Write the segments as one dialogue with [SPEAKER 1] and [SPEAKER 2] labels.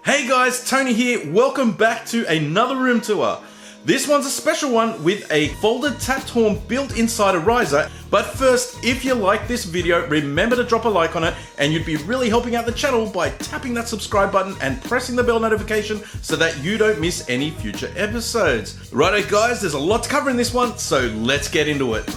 [SPEAKER 1] Hey guys, Tony here. Welcome back to another room tour. This one's a special one with a folded tapped horn built inside a riser. But first, if you like this video, remember to drop a like on it, and you'd be really helping out the channel by tapping that subscribe button and pressing the bell notification so that you don't miss any future episodes. Righto guys, there's a lot to cover in this one, so let's get into it.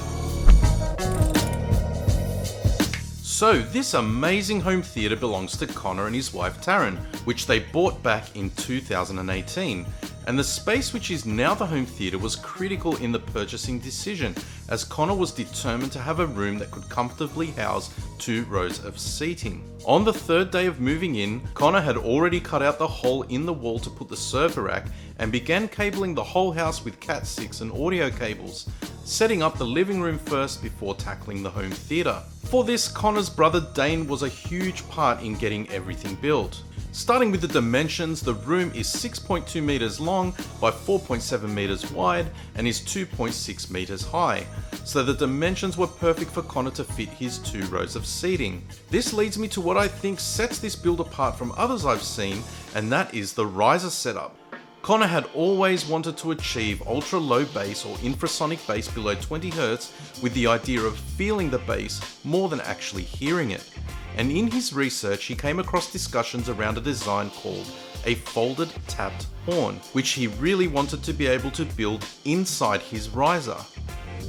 [SPEAKER 1] So this amazing home theatre belongs to Connor and his wife Taryn, which they bought back in 2018. And the space which is now the home theatre was critical in the purchasing decision, as Connor was determined to have a room that could comfortably house 2 rows of seating. On the third day of moving in, Connor had already cut out the hole in the wall to put the server rack and began cabling the whole house with Cat 6 and audio cables, setting up the living room first before tackling the home theatre. For this, Connor's brother Dane was a huge part in getting everything built. Starting with the dimensions, the room is 6.2 meters long by 4.7 meters wide and is 2.6 meters high. So the dimensions were perfect for Connor to fit his 2 rows of seating. This leads me to what I think sets this build apart from others I've seen, and that is the riser setup. Connor had always wanted to achieve ultra low bass or infrasonic bass below 20 Hz with the idea of feeling the bass more than actually hearing it. And in his research he came across discussions around a design called a folded tapped horn, which he really wanted to be able to build inside his riser.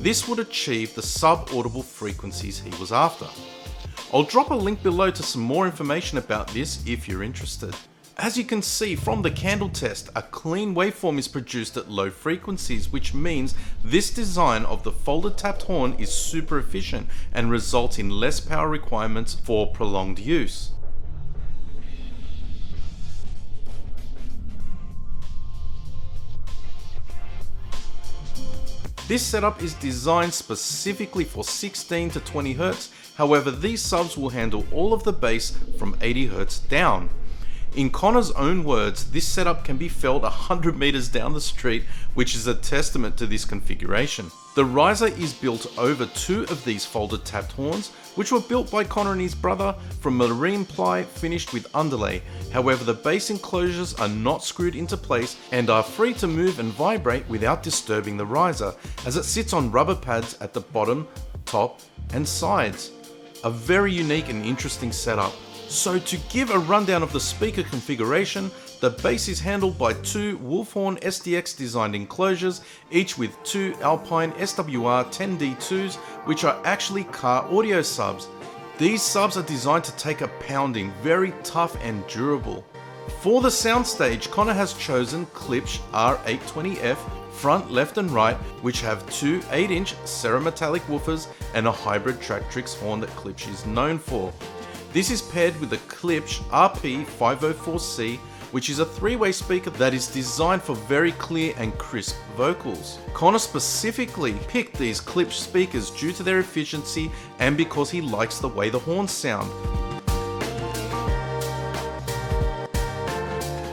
[SPEAKER 1] This would achieve the sub-audible frequencies he was after. I'll drop a link below to some more information about this if you're interested. As you can see from the candle test, a clean waveform is produced at low frequencies, which means this design of the folded tapped horn is super efficient and results in less power requirements for prolonged use. This setup is designed specifically for 16 to 20 Hz, however these subs will handle all of the bass from 80 Hz down. In Connor's own words, this setup can be felt 100 meters down the street, which is a testament to this configuration. The riser is built over 2 of these folded tapped horns, which were built by Connor and his brother from marine ply finished with underlay. However, the bass enclosures are not screwed into place and are free to move and vibrate without disturbing the riser, as it sits on rubber pads at the bottom, top and sides. A very unique and interesting setup. So to give a rundown of the speaker configuration, the bass is handled by 2 Wolfhorn SDX designed enclosures, each with 2 Alpine SWR 10D2s, which are actually car audio subs. These subs are designed to take a pounding, very tough and durable. For the soundstage, Connor has chosen Klipsch R820F front, left and right, which have 2 8-inch Cerametallic woofers and a hybrid Tractrix horn that Klipsch is known for. This is paired with the Klipsch RP504C, which is a 3-way speaker that is designed for very clear and crisp vocals. Connor specifically picked these Klipsch speakers due to their efficiency and because he likes the way the horns sound.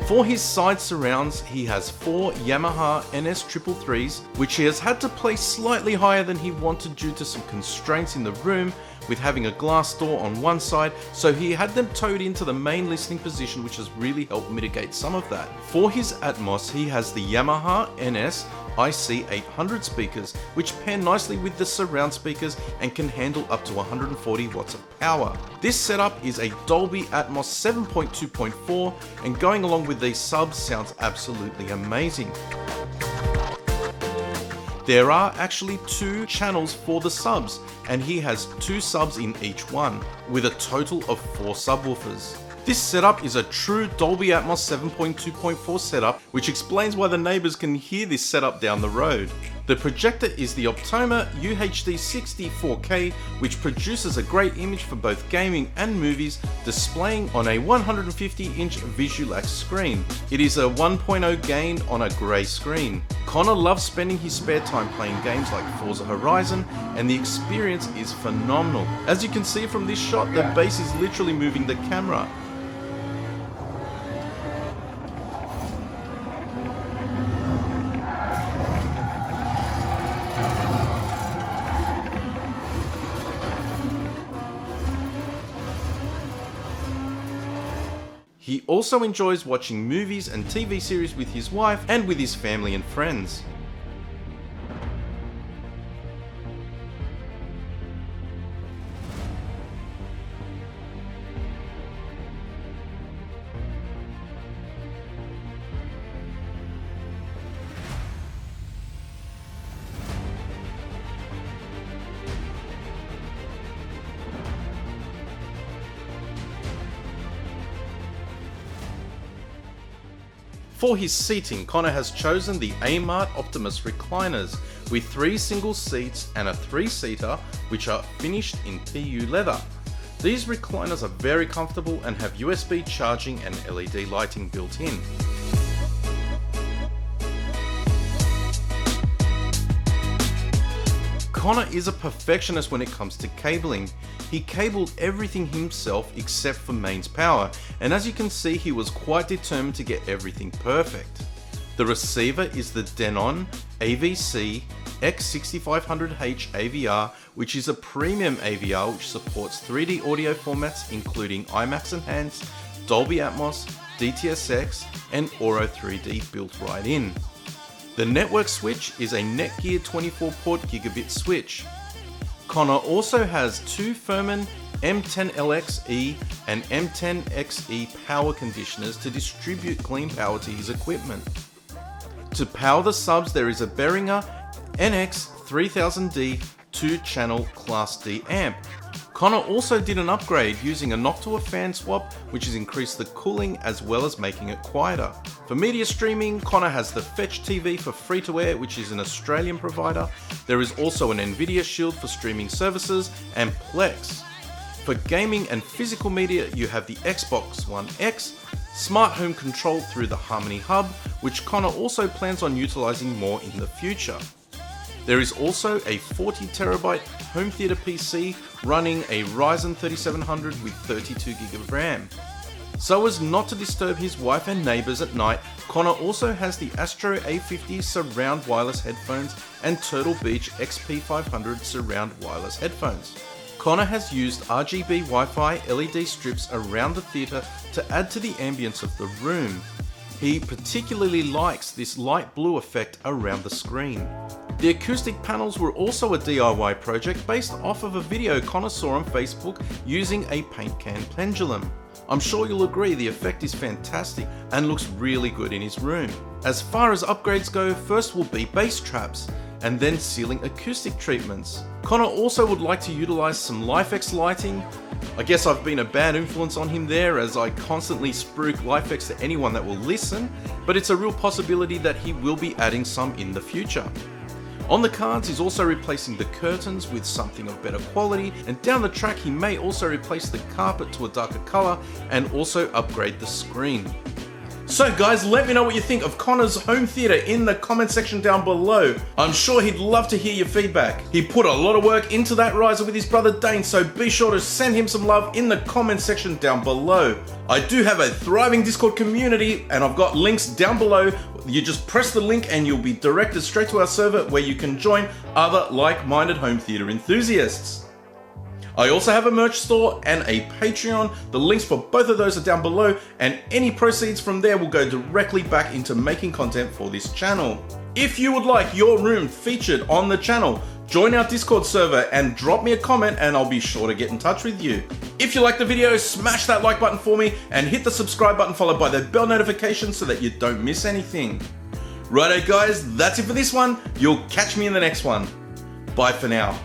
[SPEAKER 1] For his side surrounds, he has 4 YAMAHA NS333s, which he has had to place slightly higher than he wanted due to some constraints in the room, with having a glass door on one side, so he had them towed into the main listening position, which has really helped mitigate some of that. For his Atmos, he has the YAMAHA NS IC800 speakers, which pair nicely with the surround speakers and can handle up to 140 watts of power. This setup is a Dolby Atmos 7.2.4, and going along with these subs sounds absolutely amazing. There are actually 2 channels for the subs, and he has 2 subs in each one, with a total of 4 subwoofers. This setup is a true Dolby Atmos 7.2.4 setup, which explains why the neighbours can hear this setup down the road. The projector is the OPTIMUS UHD 60 4K, which produces a great image for both gaming and movies, displaying on a 150-inch VISULAX screen. It is a 1.0 gain on a grey screen. Connor loves spending his spare time playing games like FORZA HORIZEN, and the experience is phenomenal. As you can see from this shot, the bass is literally moving the camera. He also enjoys watching movies and TV series with his wife and with his family and friends. For his seating, Connor has chosen the AMART OPTIMUS recliners with 3 single seats and a 3-seater which are finished in PU leather. These recliners are very comfortable and have USB charging and LED lighting built in. Connor is a perfectionist when it comes to cabling. He cabled everything himself except for mains power, and as you can see, he was quite determined to get everything perfect. The receiver is the DENON AVC X6500H AVR, which is a premium AVR which supports 3D audio formats including IMAX Enhanced, Dolby Atmos, DTS:X, and Auro 3D built right in. The network switch is a NETGEAR 24-port gigabit switch. Connor also has 2 Furman M10LXE and M10XE power conditioners to distribute clean power to his equipment. To power the subs, there is a Behringer NX3000D 2-channel Class D amp. Connor also did an upgrade using a Noctua fan swap, which has increased the cooling as well as making it quieter. For media streaming, Connor has the Fetch TV for free-to-air, which is an Australian provider. There is also an Nvidia Shield for streaming services and PLEX. For gaming and physical media, you have the Xbox One X, smart home control through the Harmony Hub, which Connor also plans on utilising more in the future. There is also a 40TB home theatre PC running a Ryzen 3700 with 32GB of RAM. So as not to disturb his wife and neighbours at night, Connor also has the Astro A50 surround wireless headphones and Turtle Beach XP500 surround wireless headphones. Connor has used RGB Wi-Fi LED strips around the theatre to add to the ambience of the room. He particularly likes this light blue effect around the screen. The acoustic panels were also a DIY project based off of a video Connor saw on Facebook using a paint can pendulum. I'm sure you'll agree the effect is fantastic and looks really good in his room. As far as upgrades go, first will be bass traps and then ceiling acoustic treatments. Connor also would like to utilise some LIFX lighting. I guess I've been a bad influence on him there as I constantly spruik LIFX to anyone that will listen, but it's a real possibility that he will be adding some in the future. On the cards, he's also replacing the curtains with something of better quality, and down the track he may also replace the carpet to a darker colour and also upgrade the screen. So guys, let me know what you think of Connor's home theatre in the comment section down below. I'm sure he'd love to hear your feedback. He put a lot of work into that riser with his brother Dane, so be sure to send him some love in the comment section down below. I do have a thriving Discord community and I've got links down below. You just press the link and you'll be directed straight to our server where you can join other like-minded home theatre enthusiasts. I also have a merch store and a Patreon. The links for both of those are down below, and any proceeds from there will go directly back into making content for this channel. If you would like your room featured on the channel, join our Discord server and drop me a comment and I'll be sure to get in touch with you. If you liked the video, smash that like button for me and hit the subscribe button followed by the bell notification so that you don't miss anything. Righto guys, that's it for this one. You'll catch me in the next one. Bye for now.